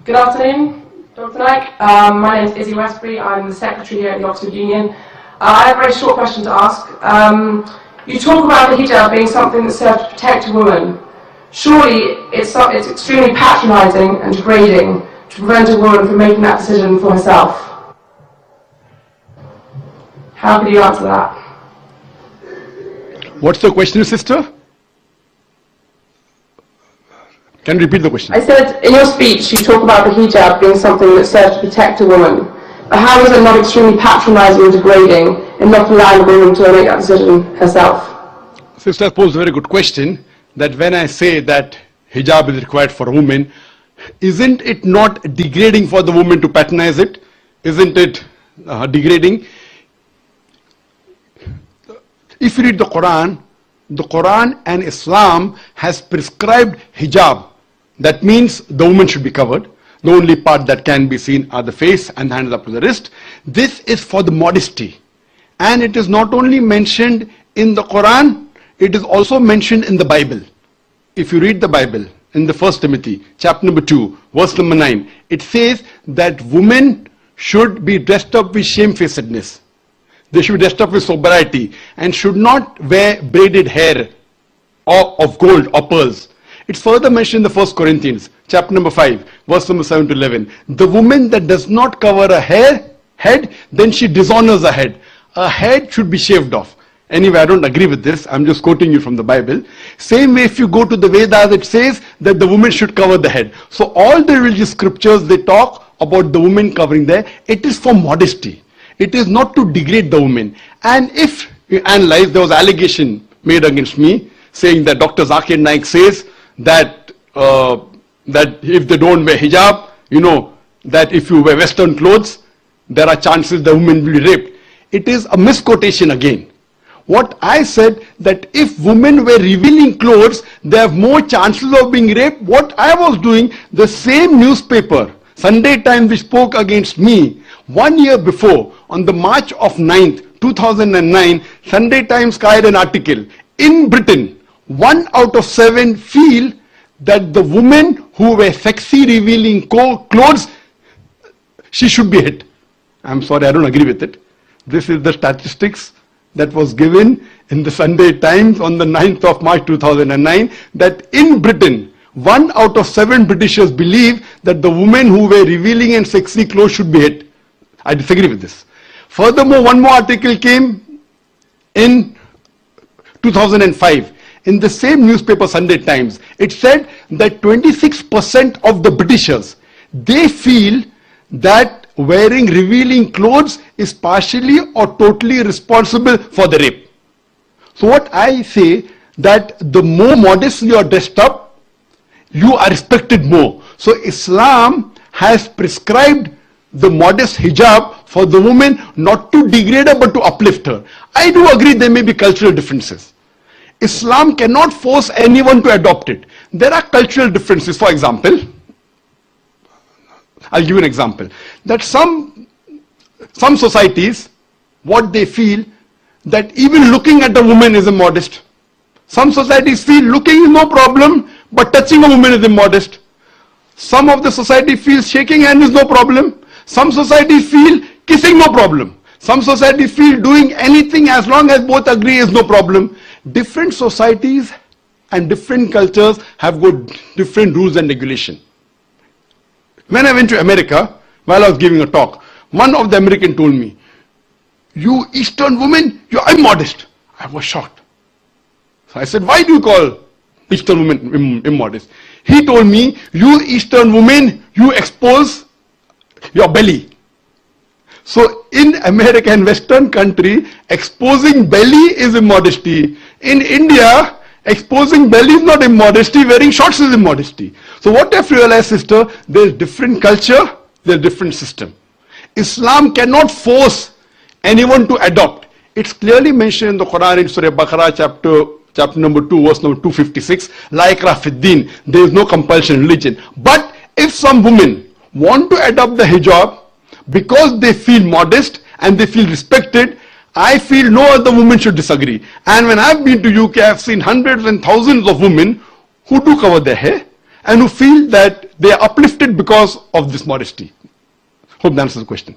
Good afternoon, Dr. Naik. My name is Izzy Westbury. I'm the secretary here at the Oxford Union. I have a very short question to ask. You talk about the hijab being something that serves to protect a woman. Surely it's extremely patronising and degrading to prevent a woman from making that decision for herself. How could you answer that? What's the question, sister? Can you repeat the question? I said, in your speech, you talk about the hijab being something that serves to protect a woman. But how is it not extremely patronising and degrading in not allowing a woman to make that decision herself? Sister posed a very good question, that when I say that hijab is required for a woman, isn't it not degrading for the woman to patronize it? Isn't it degrading? If you read the Quran and Islam has prescribed hijab. That means the woman should be covered. The only part that can be seen are the face and the hands up to the wrist. This is for the modesty. And it is not only mentioned in the Quran, it is also mentioned in the Bible. If you read the Bible, in the 1 Timothy, chapter number 2, verse number 9, it says that women should be dressed up with shamefacedness. They should be dressed up with sobriety and should not wear braided hair or of gold or pearls. It's further mentioned in the 1 Corinthians, chapter number 5, verse number 7 to 11. The woman that does not cover her head, then she dishonors her head. Her head should be shaved off. Anyway, I don't agree with this. I'm just quoting you from the Bible. Same way, if you go to the Vedas, it says that the woman should cover the head. So all the religious scriptures, they talk about the woman covering their, it is for modesty. It is not to degrade the woman. And if you analyze, there was allegation made against me saying that Dr. Zakir Naik says that that if they don't wear hijab, you know, that if you wear Western clothes, there are chances the woman will be raped. It is a misquotation again. What I said, that if women wear revealing clothes, they have more chances of being raped. What I was doing, the same newspaper, Sunday Times, which spoke against me 1 year before, on the March of 9th, 2009, Sunday Times carried an article. In Britain, 1 out of 7 feel that the woman who wear sexy revealing clothes, she should be hit. I'm sorry, I don't agree with it. This is the statistics that was given in the Sunday Times on the 9th of March 2009, that in Britain, 1 out of 7 Britishers believe that the women who wear revealing and sexy clothes should be hit. I disagree with this. Furthermore, one more article came in 2005 in the same newspaper, Sunday Times. It said that 26% of the Britishers, they feel that wearing revealing clothes is partially or totally responsible for the rape. So what I say, that the more modest you are dressed up, you are respected more. So Islam has prescribed the modest hijab for the woman, not to degrade her but to uplift her. I do agree there may be cultural differences. Islam cannot force anyone to adopt it. There are cultural differences. For example, I'll give you an example, that some societies, what they feel, that even looking at a woman is immodest. Some societies feel looking is no problem, but touching a woman is immodest. Some of the society feels shaking hand is no problem. Some societies feel kissing no problem. Some societies feel doing anything as long as both agree is no problem. Different societies and different cultures have got different rules and regulation. When I went to America, while I was giving a talk, one of the Americans told me, "You Eastern women, you're immodest." I was shocked. So I said, "Why do you call Eastern women immodest?" He told me, "You Eastern women, you expose your belly." So in America and Western country, exposing belly is immodesty. In India, exposing belly is not immodesty, wearing shorts is immodesty. So what I've realized, sister, there's different culture, there's different system. Islam cannot force anyone to adopt. It's clearly mentioned in the Quran in Surah Baqarah chapter number 2, verse number 256, La ikraha fid din, there is no compulsion in religion. But if some women want to adopt the hijab because they feel modest and they feel respected, I feel no other woman should disagree. And when I've been to UK, I've seen hundreds and thousands of women who do cover their hair and who feel that they are uplifted because of this modesty. Hope that answers the question.